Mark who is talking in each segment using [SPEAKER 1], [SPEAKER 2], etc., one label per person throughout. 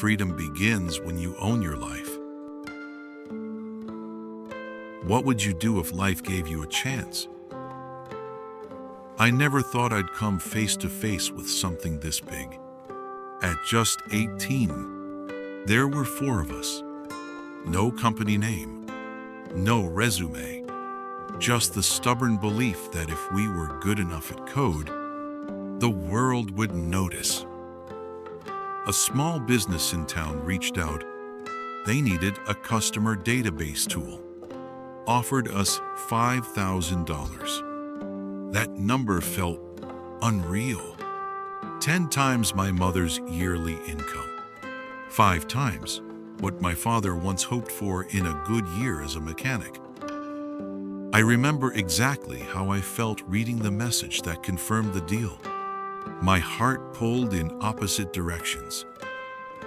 [SPEAKER 1] Freedom begins when you own your life. What would you do if life gave you a chance? I never thought I'd come face to face with something this big. At just 18, there were 4 of us. No company name, no resume, just the stubborn belief that if we were good enough at code, the world would notice. A small business in town reached out. They needed a customer database tool. Offered us $5,000. That number felt unreal. 10 times my mother's yearly income. 5 times what my father once hoped for in a good year as a mechanic. I remember exactly how I felt reading the message that confirmed the deal. My heart pulled in opposite directions.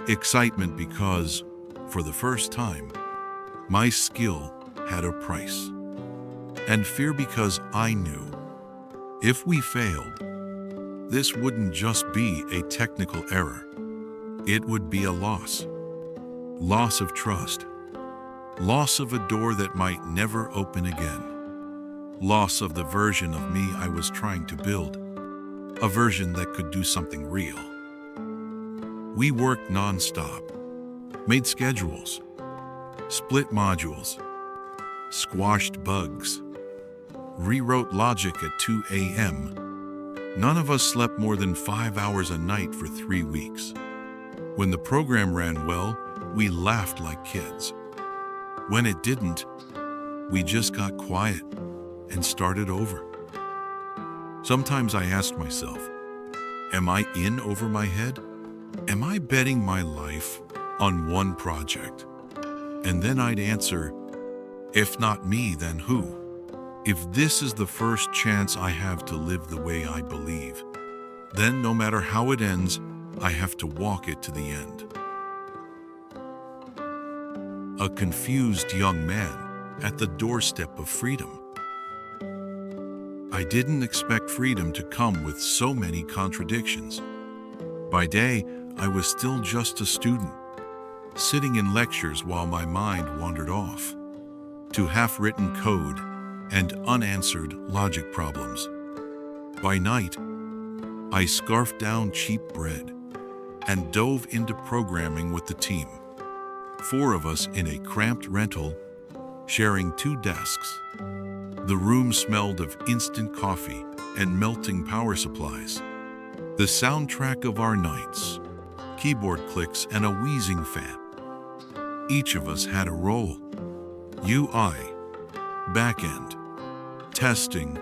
[SPEAKER 1] Excitement because, for the first time, my skill had a price. And fear because I knew, if we failed, this wouldn't just be a technical error. It would be a loss. Loss of trust. Loss of a door that might never open again. Loss of the version of me I was trying to build. A version that could do something real. We worked non-stop, made schedules, split modules, squashed bugs, rewrote logic at 2 a.m. None of us slept more than 5 hours a night for 3 weeks. When the program ran well, we laughed like kids. When it didn't, we just got quiet and started over. Sometimes I asked myself, am I in over my head? Am I betting my life on one project? And then I'd answer, if not me, then who? If this is the first chance I have to live the way I believe, then no matter how it ends, I have to walk it to the end. A confused young man at the doorstep of freedom. I didn't expect freedom to come with so many contradictions. By day, I was still just a student, sitting in lectures while my mind wandered off to half-written code and unanswered logic problems. By night, I scarfed down cheap bread and dove into programming with the team. 4 of us in a cramped rental, sharing 2 desks. The room smelled of instant coffee and melting power supplies. The soundtrack of our nights, keyboard clicks and a wheezing fan. Each of us had a role. UI, backend, testing,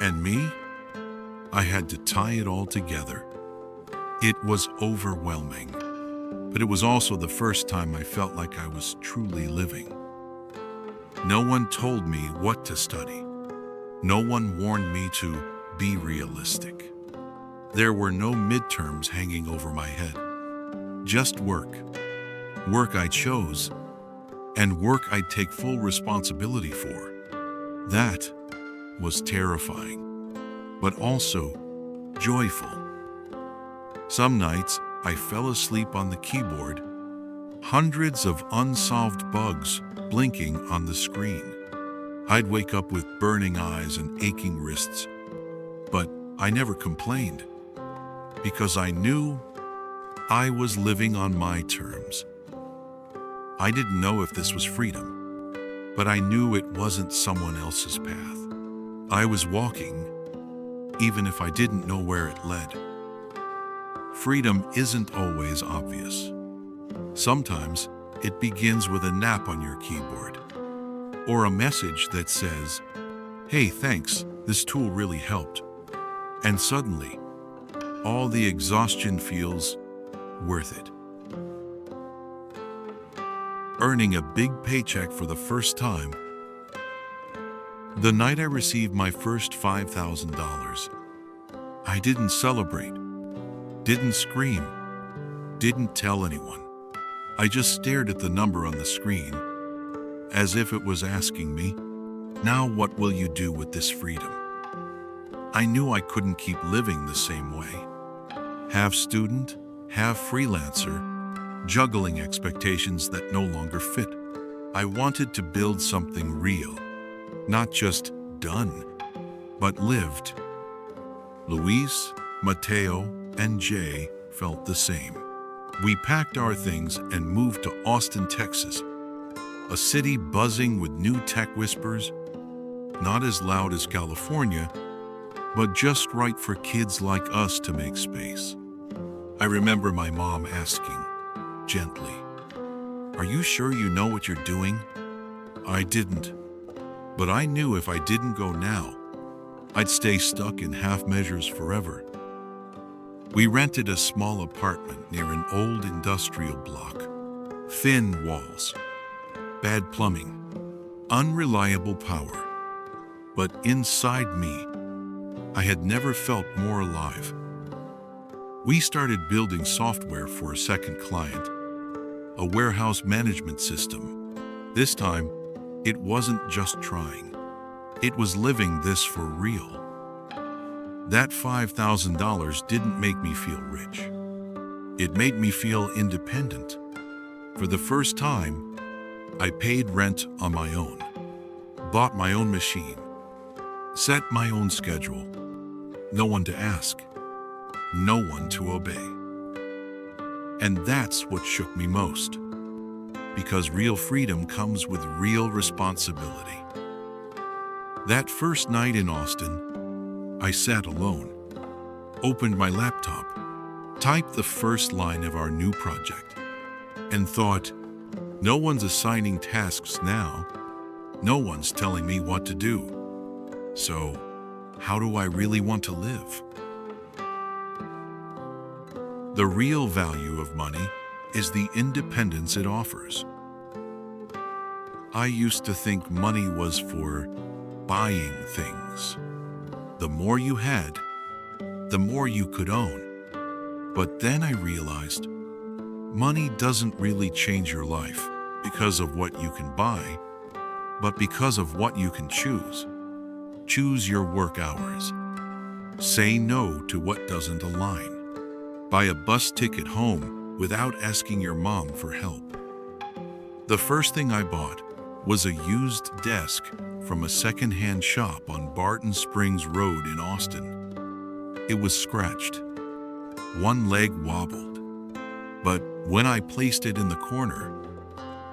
[SPEAKER 1] and me? I had to tie it all together. It was overwhelming, but it was also the first time I felt like I was truly living. No one told me what to study. No one warned me to be realistic. There were no midterms hanging over my head. Just work. Work I chose, and work I'd take full responsibility for. That was terrifying, but also joyful. Some nights, I fell asleep on the keyboard, hundreds of unsolved bugs blinking on the screen. I'd wake up with burning eyes and aching wrists, but I never complained, because I knew I was living on my terms. I didn't know if this was freedom, but I knew it wasn't someone else's path. I was walking, even if I didn't know where it led. Freedom isn't always obvious. Sometimes it begins with a nap on your keyboard, or a message that says, "Hey, thanks, this tool really helped." And suddenly, all the exhaustion feels worth it. Earning a big paycheck for the first time. The night I received my first $5,000, I didn't celebrate, didn't scream, didn't tell anyone. I just stared at the number on the screen, as if it was asking me, "Now what will you do with this freedom?" I knew I couldn't keep living the same way. Half student, half freelancer, juggling expectations that no longer fit. I wanted to build something real, not just done, but lived. Luis, Mateo, and Jay felt the same. We packed our things and moved to Austin, Texas, a city buzzing with new tech whispers, not as loud as California, but just right for kids like us to make space. I remember my mom asking, gently, "Are you sure you know what you're doing?" I didn't, but I knew if I didn't go now, I'd stay stuck in half measures forever. We rented a small apartment near an old industrial block. Thin walls, bad plumbing, unreliable power. But inside me, I had never felt more alive. We started building software for a second client, a warehouse management system. This time, it wasn't just trying. It was living this for real. That $5,000 didn't make me feel rich. It made me feel independent. For the first time, I paid rent on my own, bought my own machine, set my own schedule. No one to ask, no one to obey. And that's what shook me most, because real freedom comes with real responsibility. That first night in Austin, I sat alone, opened my laptop, typed the first line of our new project, and thought, no one's assigning tasks now. No one's telling me what to do. So, how do I really want to live? The real value of money is the independence it offers. I used to think money was for buying things. The more you had, the more you could own. But then I realized money doesn't really change your life because of what you can buy, but because of what you can choose. Choose your work hours. Say no to what doesn't align. Buy a bus ticket home without asking your mom for help. The first thing I bought was a used desk from a second-hand shop on Barton Springs Road in Austin. It was scratched. One leg wobbled. But when I placed it in the corner,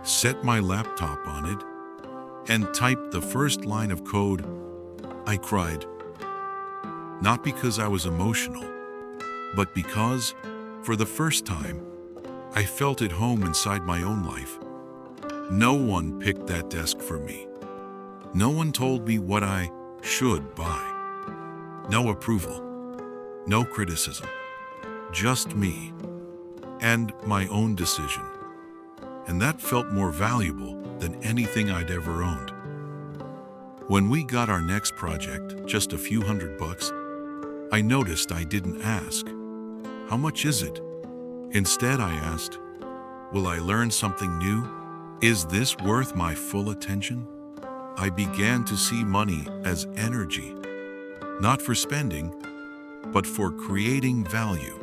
[SPEAKER 1] set my laptop on it, and typed the first line of code, I cried. Not because I was emotional, but because, for the first time, I felt at home inside my own life. No one picked that desk for me. No one told me what I should buy. No approval, no criticism, just me and my own decision. And that felt more valuable than anything I'd ever owned. When we got our next project, just a few $100, I noticed I didn't ask, "How much is it?" Instead, I asked, "Will I learn something new? Is this worth my full attention?" I began to see money as energy, not for spending, but for creating value.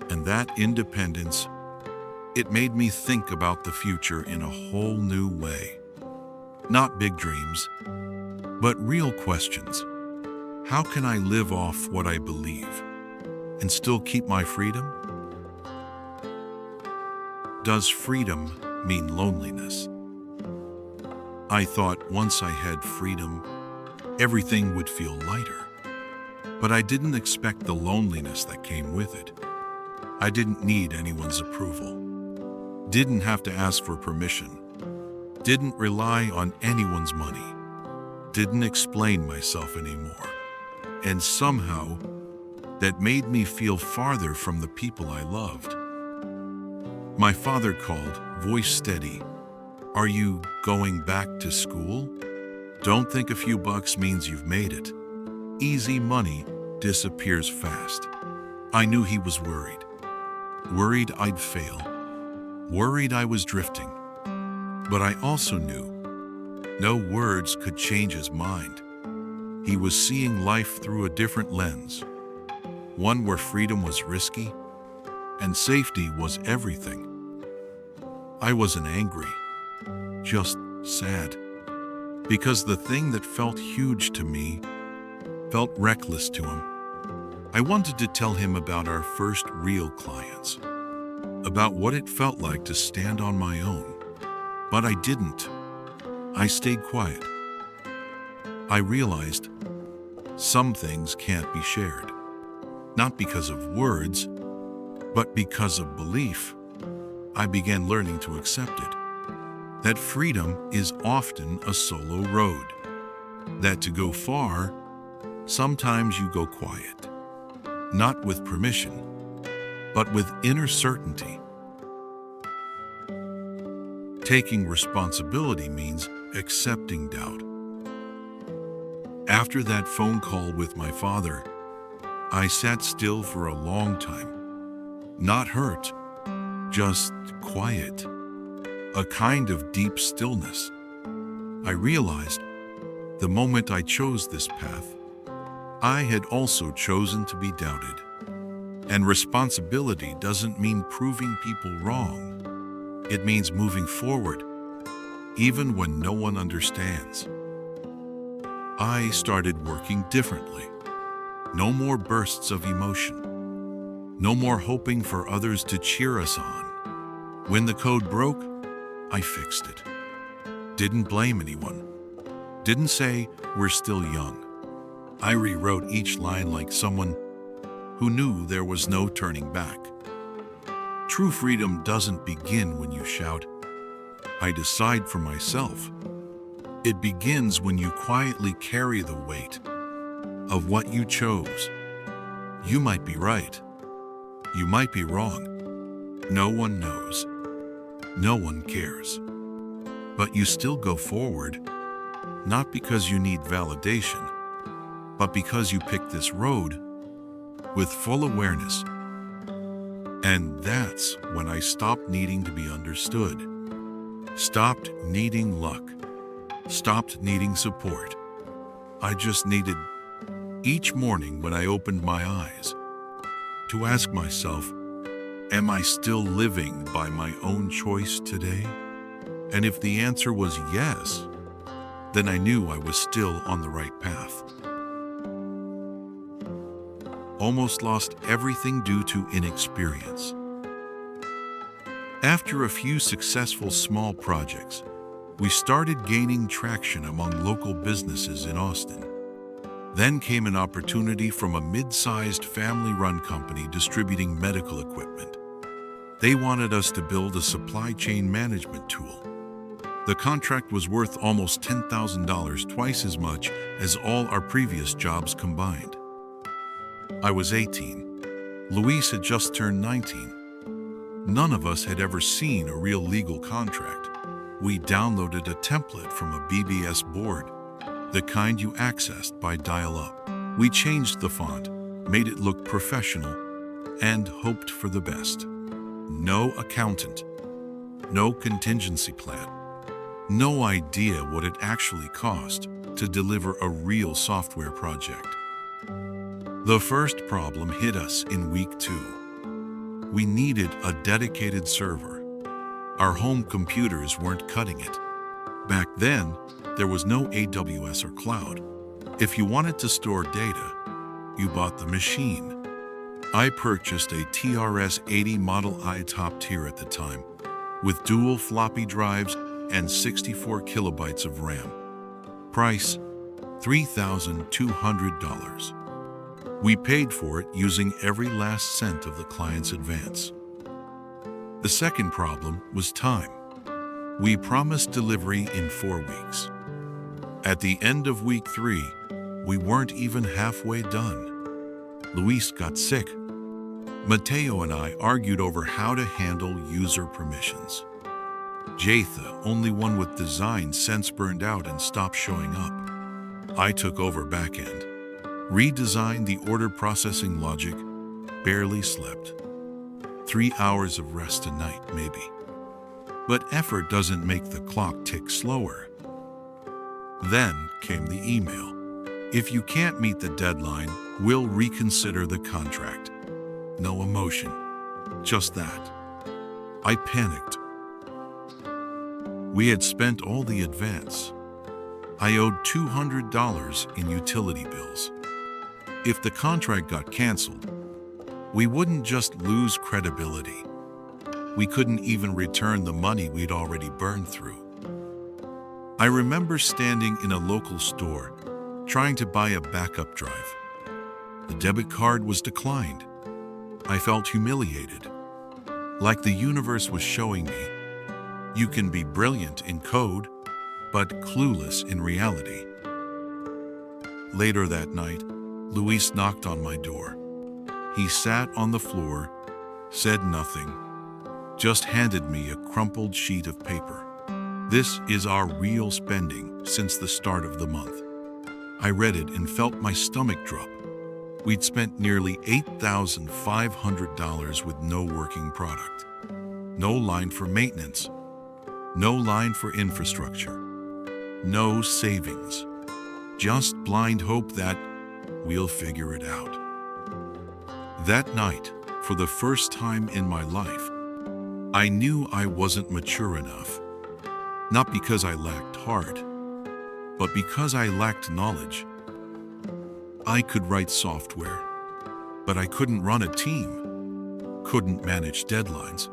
[SPEAKER 1] And that independence, it made me think about the future in a whole new way. Not big dreams, but real questions. How can I live off what I believe and still keep my freedom? Does freedom mean loneliness? I thought once I had freedom, everything would feel lighter. But I didn't expect the loneliness that came with it. I didn't need anyone's approval. Didn't have to ask for permission. Didn't rely on anyone's money. Didn't explain myself anymore. And somehow, that made me feel farther from the people I loved. My father called, voice steady, "Are you going back to school? Don't think a few bucks means you've made it. Easy money disappears fast." I knew he was worried. Worried I'd fail. Worried I was drifting. But I also knew no words could change his mind. He was seeing life through a different lens, one where freedom was risky and safety was everything. I wasn't angry, just sad, because the thing that felt huge to me felt reckless to him. I wanted to tell him about our first real clients, about what it felt like to stand on my own, but I didn't. I stayed quiet. I realized some things can't be shared, not because of words, but because of belief. I began learning to accept it, that freedom is often a solo road, that to go far, sometimes you go quiet, not with permission, but with inner certainty. Taking responsibility means accepting doubt. After that phone call with my father, I sat still for a long time. Not hurt, just quiet. A kind of deep stillness. I realized the moment I chose this path, I had also chosen to be doubted. And responsibility doesn't mean proving people wrong. It means moving forward, even when no one understands. I started working differently. No more bursts of emotion. No more hoping for others to cheer us on. When the code broke, I fixed it. Didn't blame anyone. Didn't say, we're still young. I rewrote each line like someone who knew there was no turning back. True freedom doesn't begin when you shout, I decide for myself. It begins when you quietly carry the weight of what you chose. You might be right. You might be wrong. No one knows. No one cares. But you still go forward, not because you need validation, but because you picked this road with full awareness. And that's when I stopped needing to be understood. Stopped needing luck. Stopped needing support. I just needed, each morning when I opened my eyes, to ask myself, am I still living by my own choice today? And if the answer was yes, then I knew I was still on the right path. Almost lost everything due to inexperience. After a few successful small projects, we started gaining traction among local businesses in Austin. Then came an opportunity from a mid-sized family-run company distributing medical equipment. They wanted us to build a supply chain management tool. The contract was worth almost $10,000, twice as much as all our previous jobs combined. I was 18. Luis had just turned 19. None of us had ever seen a real legal contract. We downloaded a template from a BBS board, the kind you accessed by dial-up. We changed the font, made it look professional, and hoped for the best. No accountant, no contingency plan, no idea what it actually cost to deliver a real software project. The first problem hit us in week 2. We needed a dedicated server. Our home computers weren't cutting it. Back then, there was no AWS or cloud. If you wanted to store data, you bought the machine. I purchased a TRS-80 Model I top tier at the time, with dual floppy drives and 64 kilobytes of RAM. Price, $3,200. We paid for it using every last cent of the client's advance. The second problem was time. We promised delivery in 4 weeks. At the end of week 3, we weren't even halfway done. Luis got sick. Mateo and I argued over how to handle user permissions. Jatha, only one with design sense, burned out and stopped showing up. I took over backend, redesigned the order processing logic, barely slept. 3 hours of rest a night, maybe. But effort doesn't make the clock tick slower. Then came the email. If you can't meet the deadline, we'll reconsider the contract. No emotion, Just that. I panicked. We had spent all the advance. I owed $200 in utility bills. If the contract got canceled, we wouldn't just lose credibility. We couldn't even return the money we'd already burned through. I remember standing in a local store, trying to buy a backup drive. The debit card was declined. I felt humiliated, like the universe was showing me, you can be brilliant in code, but clueless in reality. Later that night, Luis knocked on my door. He sat on the floor, said nothing, just handed me a crumpled sheet of paper. This is our real spending since the start of the month. I read it and felt my stomach drop. We'd spent nearly $8,500 with no working product. No line for maintenance. No line for infrastructure. No savings. Just blind hope that we'll figure it out. That night, for the first time in my life, I knew I wasn't mature enough. Not because I lacked heart, but because I lacked knowledge. I could write software, but I couldn't run a team, couldn't manage deadlines,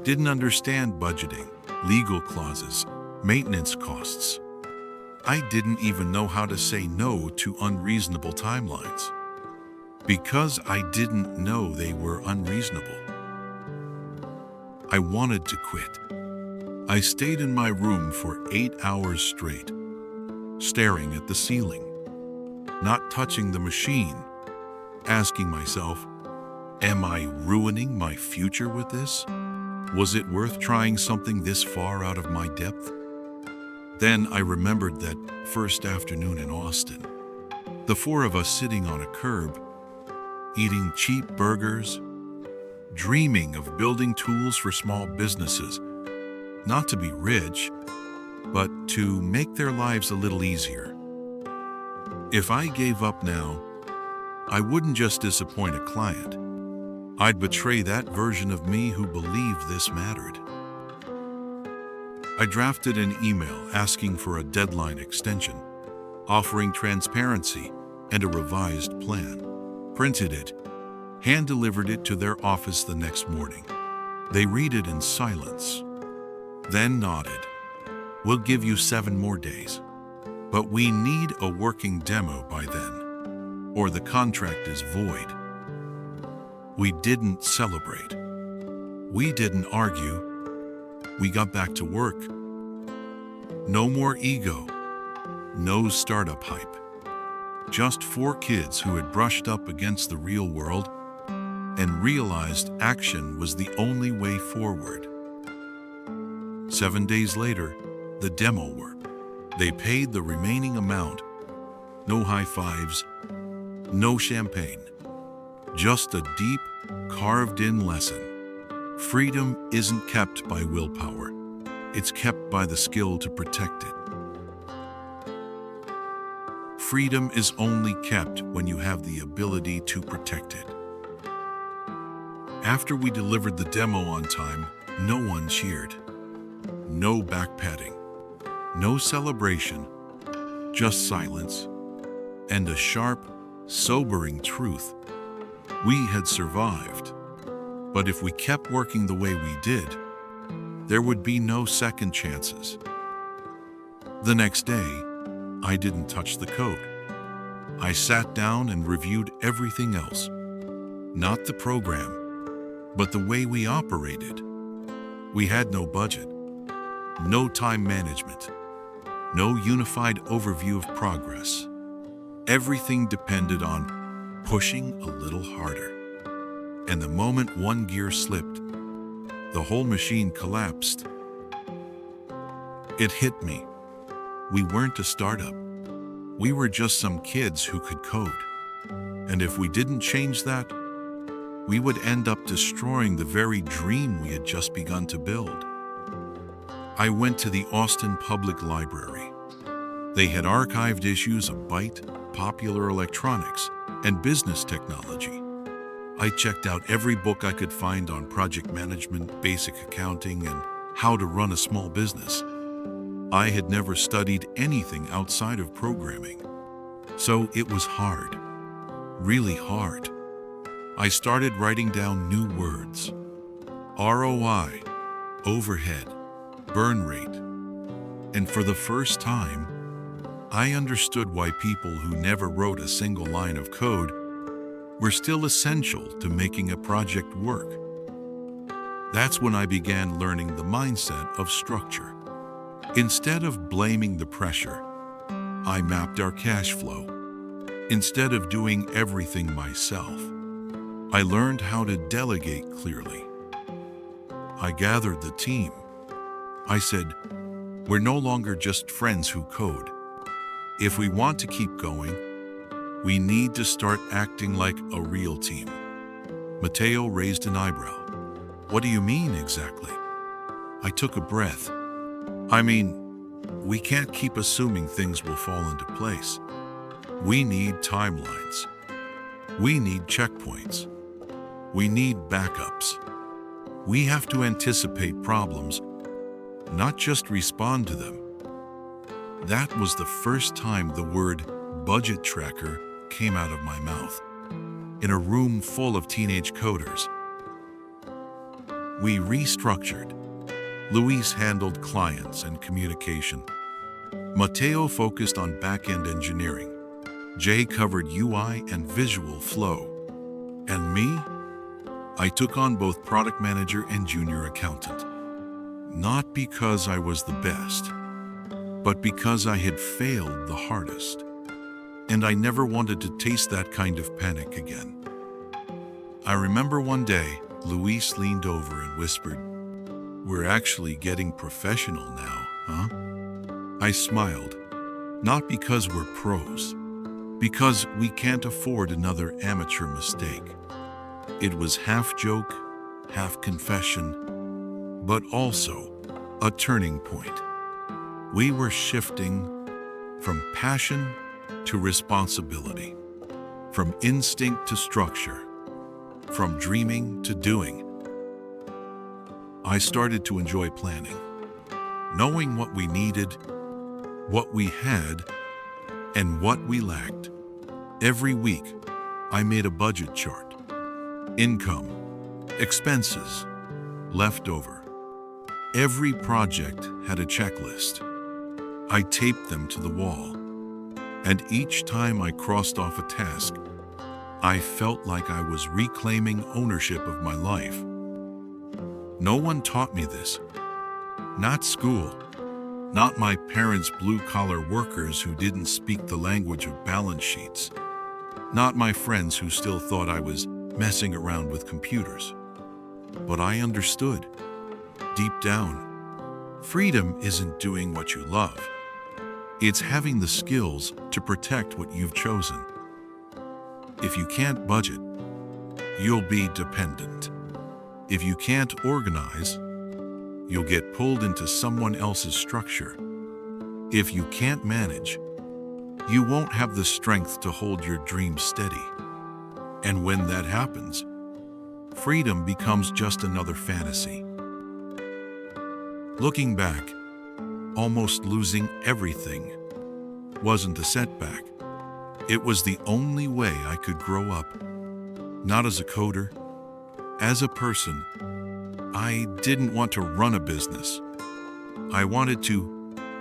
[SPEAKER 1] didn't understand budgeting, legal clauses, maintenance costs. I didn't even know how to say no to unreasonable timelines, because I didn't know they were unreasonable. I wanted to quit. I stayed in my room for 8 hours straight, staring at the ceiling, not touching the machine, asking myself, am I ruining my future with this? Was it worth trying something this far out of my depth? Then I remembered that first afternoon in Austin, the four of us sitting on a curb, eating cheap burgers, dreaming of building tools for small businesses, not to be rich, but to make their lives a little easier. If I gave up now, I wouldn't just disappoint a client. I'd betray that version of me who believed this mattered. I drafted an email asking for a deadline extension, offering transparency and a revised plan, printed it, hand-delivered it to their office the next morning. They read it in silence, then nodded. We'll give you 7 more days, but we need a working demo by then, or the contract is void. We didn't celebrate. We didn't argue. We got back to work. No more ego. No startup hype. Just 4 kids who had brushed up against the real world and realized action was the only way forward. 7 days later, the demo worked. They paid the remaining amount. No high fives, no champagne. Just a deep, carved-in lesson. Freedom isn't kept by willpower. It's kept by the skill to protect it. Freedom is only kept when you have the ability to protect it. After we delivered the demo on time, no one cheered. No backpatting. No celebration. Just silence. And a sharp, sobering truth. We had survived. But if we kept working the way we did, there would be no second chances. The next day, I didn't touch the code. I sat down and reviewed everything else. Not the program, but the way we operated. We had no budget, no time management, no unified overview of progress. Everything depended on pushing a little harder. And the moment one gear slipped, the whole machine collapsed. It hit me. We weren't a startup. We were just some kids who could code. And if we didn't change that, we would end up destroying the very dream we had just begun to build. I went to the Austin Public Library. They had archived issues of Byte, Popular Electronics, and Business Technology. I checked out every book I could find on project management, basic accounting, and how to run a small business. I had never studied anything outside of programming, so it was hard, really hard. I started writing down new words: ROI, overhead, burn rate. And for the first time, I understood why people who never wrote a single line of code were still essential to making a project work. That's when I began learning the mindset of structure. Instead of blaming the pressure, I mapped our cash flow. Instead of doing everything myself, I learned how to delegate clearly. I gathered the team. I said, we're no longer just friends who code. If we want to keep going, we need to start acting like a real team. Matteo raised an eyebrow. What do you mean exactly? I took a breath. I mean, we can't keep assuming things will fall into place. We need timelines. We need checkpoints. We need backups. We have to anticipate problems, not just respond to them. That was the first time the word budget tracker came out of my mouth. In a room full of teenage coders, we restructured. Luis handled clients and communication. Matteo focused on back-end engineering. Jay covered UI and visual flow. And me? I took on both product manager and junior accountant. Not because I was the best, but because I had failed the hardest. And I never wanted to taste that kind of panic again. I remember one day, Luis leaned over and whispered, "We're actually getting professional now, huh?" I smiled, not because we're pros, because we can't afford another amateur mistake. It was half joke, half confession, but also a turning point. We were shifting from passion to responsibility, from instinct to structure, from dreaming to doing. I started to enjoy planning, knowing what we needed, what we had, and what we lacked. Every week, I made a budget chart. Income, expenses, leftover. Every project had a checklist. I taped them to the wall, and each time I crossed off a task, I felt like I was reclaiming ownership of my life. No one taught me this. Not school. Not my parents' blue-collar workers who didn't speak the language of balance sheets. Not my friends who still thought I was messing around with computers. But I understood. Deep down, freedom isn't doing what you love. It's having the skills to protect what you've chosen. If you can't budget, you'll be dependent. If you can't organize, you'll get pulled into someone else's structure. If you can't manage, you won't have the strength to hold your dreams steady. And when that happens, freedom becomes just another fantasy. Looking back, almost losing everything wasn't a setback. It was the only way I could grow up. Not as a coder, as a person. I didn't want to run a business. I wanted to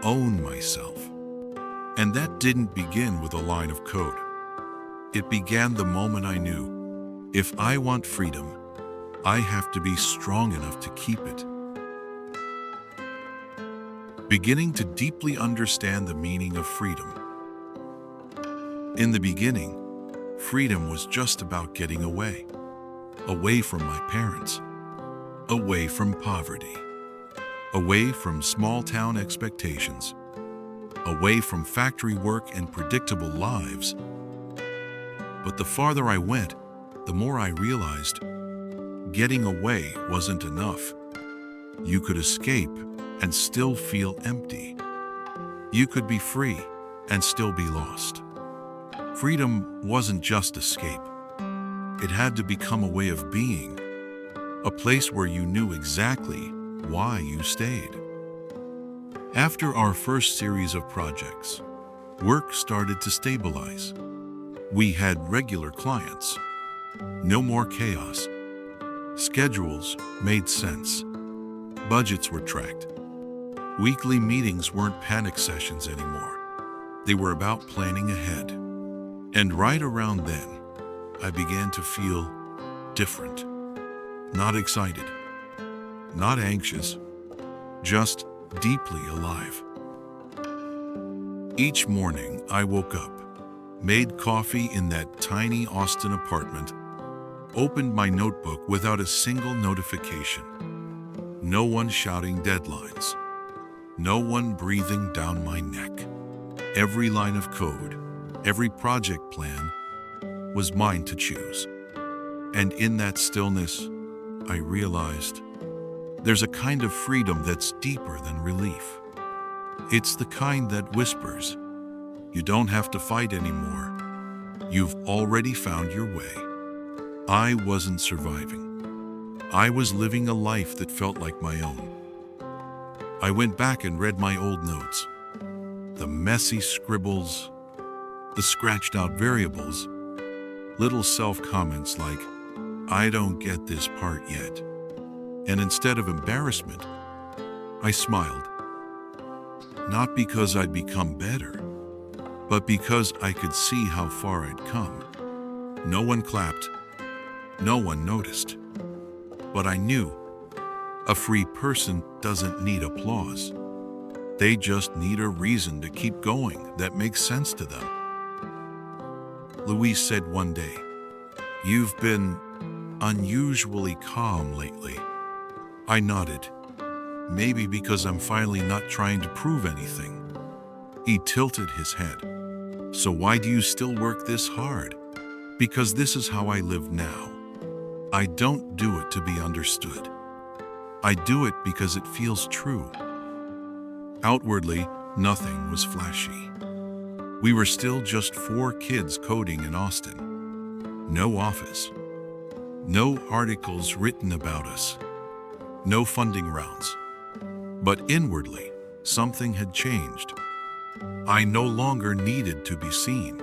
[SPEAKER 1] own myself. And that didn't begin with a line of code. It began the moment I knew, if I want freedom, I have to be strong enough to keep it. Beginning to deeply understand the meaning of freedom. In the beginning, freedom was just about getting away. Away from my parents. Away from poverty. Away from small-town expectations. Away from factory work and predictable lives. But the farther I went, the more I realized getting away wasn't enough. You could escape and still feel empty. You could be free and still be lost. Freedom wasn't just escape. It had to become a way of being, a place where you knew exactly why you stayed. After our first series of projects, work started to stabilize. We had regular clients, no more chaos. Schedules made sense. Budgets were tracked. Weekly meetings weren't panic sessions anymore. They were about planning ahead. And right around then, I began to feel different. Not excited, not anxious, just deeply alive. Each morning I woke up, made coffee in that tiny Austin apartment, opened my notebook without a single notification. No one shouting deadlines. No one breathing down my neck. Every line of code, every project plan was mine to choose. And in that stillness, I realized there's a kind of freedom that's deeper than relief. It's the kind that whispers, you don't have to fight anymore. You've already found your way. I wasn't surviving. I was living a life that felt like my own. I went back and read my old notes. The messy scribbles, the scratched out variables, little self-comments like, I don't get this part yet. And instead of embarrassment, I smiled. Not because I'd become better, but because I could see how far I'd come. No one clapped. No one noticed. But I knew a free person doesn't need applause. They just need a reason to keep going that makes sense to them. Louise said one day, "You've been unusually calm lately." I nodded. Maybe because I'm finally not trying to prove anything. He tilted his head. "So why do you still work this hard?" "Because this is how I live now. I don't do it to be understood. I do it because it feels true." Outwardly, nothing was flashy. We were still just 4 kids coding in Austin. No office. No articles written about us. No funding rounds. But inwardly, something had changed. I no longer needed to be seen.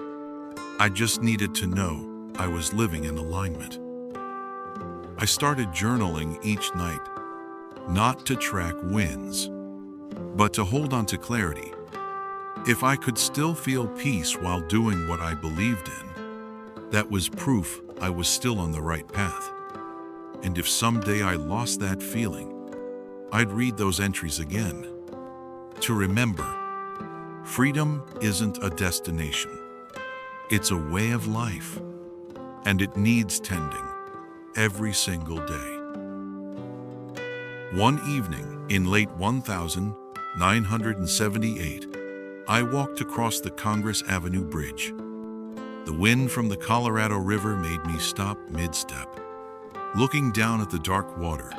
[SPEAKER 1] I just needed to know I was living in alignment. I started journaling each night, not to track wins, but to hold on to clarity. If I could still feel peace while doing what I believed in, that was proof I was still on the right path. And if someday I lost that feeling, I'd read those entries again. To remember, freedom isn't a destination. It's a way of life, and it needs tending every single day. One evening in late 1978, I walked across the Congress Avenue Bridge. The wind from the Colorado River made me stop mid-step. Looking down at the dark water,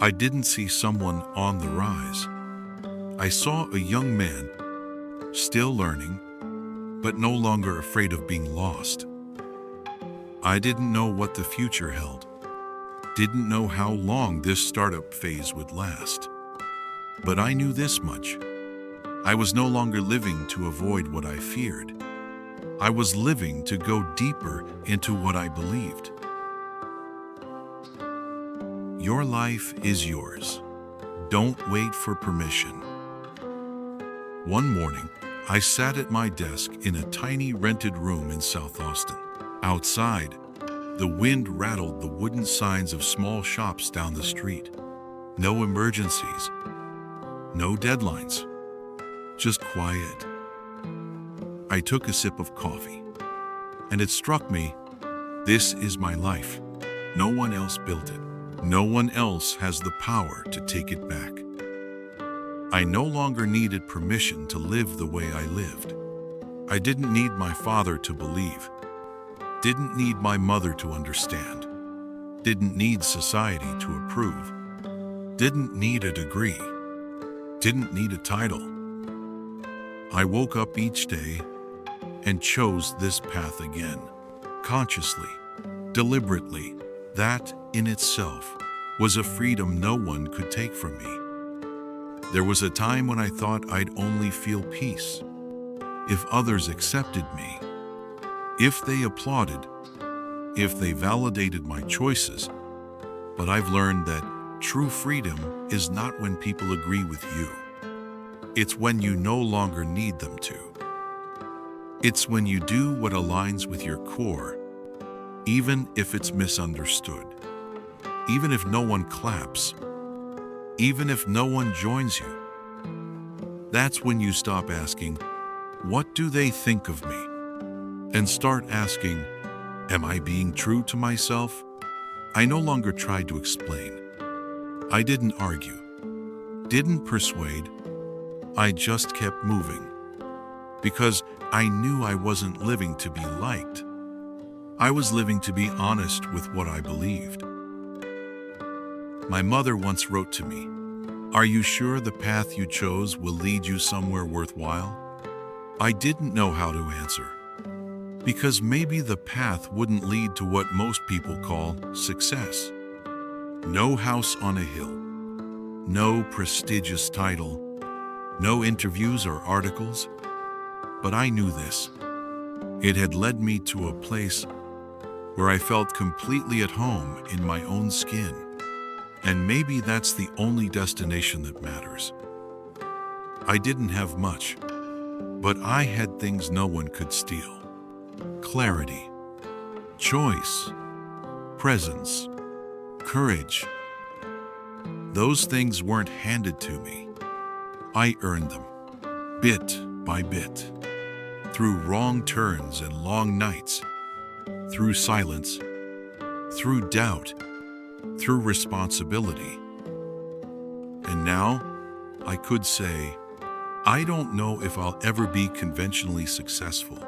[SPEAKER 1] I didn't see someone on the rise. I saw a young man, still learning, but no longer afraid of being lost. I didn't know what the future held, didn't know how long this startup phase would last. But I knew this much. I was no longer living to avoid what I feared. I was living to go deeper into what I believed. Your life is yours. Don't wait for permission. One morning, I sat at my desk in a tiny rented room in South Austin. Outside, the wind rattled the wooden signs of small shops down the street. No emergencies, no deadlines, just quiet. I took a sip of coffee, and it struck me, this is my life. No one else built it. No one else has the power to take it back. I no longer needed permission to live the way I lived. I didn't need my father to believe. Didn't need my mother to understand. Didn't need society to approve. Didn't need a degree. Didn't need a title. I woke up each day and chose this path again, consciously, deliberately. That, in itself, was a freedom no one could take from me. There was a time when I thought I'd only feel peace if others accepted me, if they applauded, if they validated my choices. But I've learned that true freedom is not when people agree with you. It's when you no longer need them to. It's when you do what aligns with your core, even if it's misunderstood, even if no one claps, even if no one joins you. That's when you stop asking, "What do they think of me?" and start asking, "Am I being true to myself?" I no longer tried to explain. I didn't argue, didn't persuade. I just kept moving, because I knew I wasn't living to be liked. I was living to be honest with what I believed. My mother once wrote to me, "Are you sure the path you chose will lead you somewhere worthwhile?" I didn't know how to answer, because maybe the path wouldn't lead to what most people call success. No house on a hill, no prestigious title, no interviews or articles. But I knew this. It had led me to a place where I felt completely at home in my own skin. And maybe that's the only destination that matters. I didn't have much, but I had things no one could steal. Clarity, choice, presence, courage. Those things weren't handed to me. I earned them, bit by bit, through wrong turns and long nights, through silence, through doubt, through responsibility. And now, I could say, I don't know if I'll ever be conventionally successful,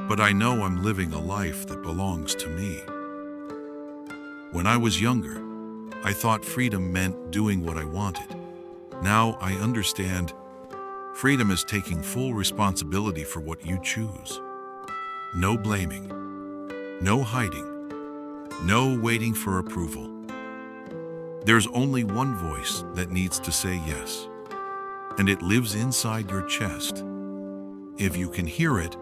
[SPEAKER 1] but I know I'm living a life that belongs to me. When I was younger, I thought freedom meant doing what I wanted. Now I understand freedom is taking full responsibility for what you choose. No blaming, no hiding, no waiting for approval. There's only one voice that needs to say yes, and it lives inside your chest. If you can hear it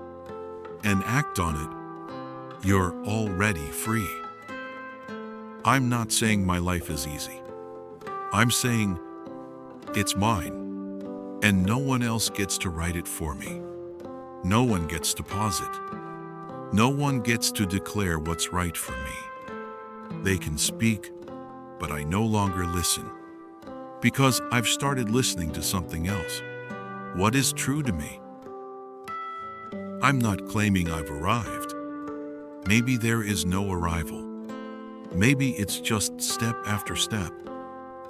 [SPEAKER 1] and act on it, you're already free. I'm not saying my life is easy. I'm saying it's mine, and no one else gets to write it for me. No one gets to pause it. No one gets to declare what's right for me. They can speak, but I no longer listen, because I've started listening to something else. What is true to me? I'm not claiming I've arrived. Maybe there is no arrival. Maybe it's just step after step,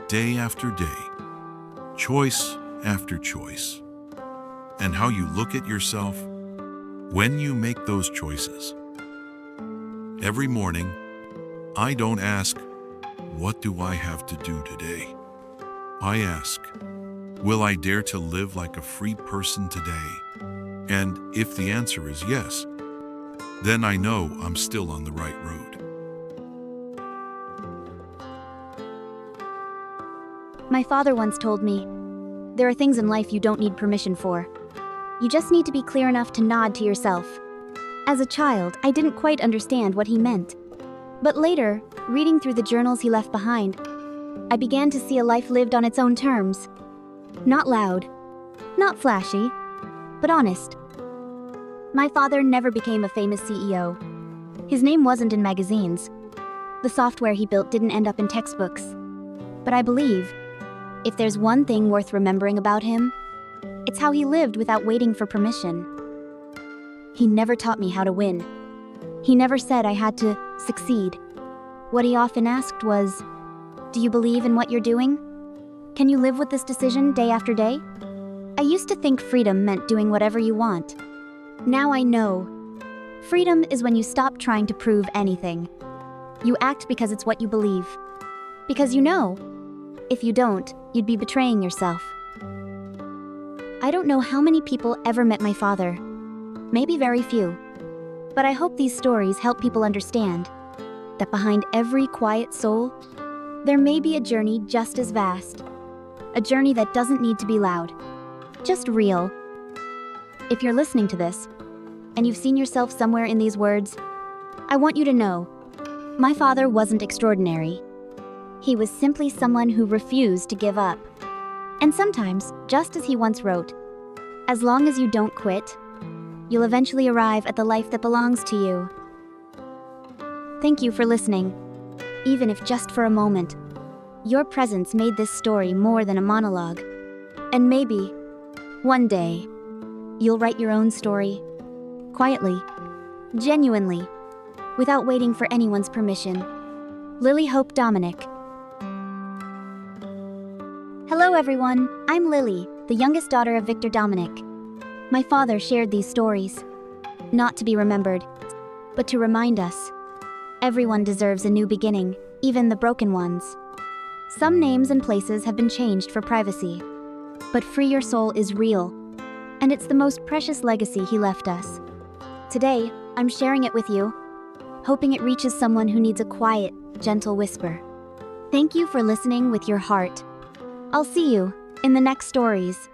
[SPEAKER 1] day after day, choice after choice. And how you look at yourself when you make those choices. Every morning, I don't ask, "What do I have to do today?" I ask, "Will I dare to live like a free person today?" And if the answer is yes, then I know I'm still on the right road.
[SPEAKER 2] My father once told me, "There are things in life you don't need permission for. You just need to be clear enough to nod to yourself." As a child, I didn't quite understand what he meant. But later, reading through the journals he left behind, I began to see a life lived on its own terms. Not loud, not flashy, but honest. My father never became a famous CEO. His name wasn't in magazines. The software he built didn't end up in textbooks. But I believe, if there's one thing worth remembering about him, it's how he lived without waiting for permission. He never taught me how to win. He never said I had to succeed. What he often asked was, "Do you believe in what you're doing? Can you live with this decision day after day?" I used to think freedom meant doing whatever you want. Now I know. Freedom is when you stop trying to prove anything. You act because it's what you believe. Because you know, if you don't, you'd be betraying yourself. I don't know how many people ever met my father. Maybe very few. But I hope these stories help people understand. that behind every quiet soul, there may be a journey just as vast. A journey that doesn't need to be loud, just real. If you're listening to this, and you've seen yourself somewhere in these words, I want you to know, my father wasn't extraordinary. He was simply someone who refused to give up. And sometimes, just as he once wrote, as long as you don't quit, you'll eventually arrive at the life that belongs to you. Thank you for listening. Even if just for a moment, your presence made this story more than a monologue. And maybe, one day, you'll write your own story, quietly, genuinely, without waiting for anyone's permission. Lily Hope Dominic. Hello everyone, I'm Lily, the youngest daughter of Victor Dominic. My father shared these stories, not to be remembered, but to remind us. Everyone deserves a new beginning, even the broken ones. Some names and places have been changed for privacy, but Free Your Soul is real, and it's the most precious legacy he left us. Today, I'm sharing it with you, hoping it reaches someone who needs a quiet, gentle whisper. Thank you for listening with your heart. I'll see you in the next stories.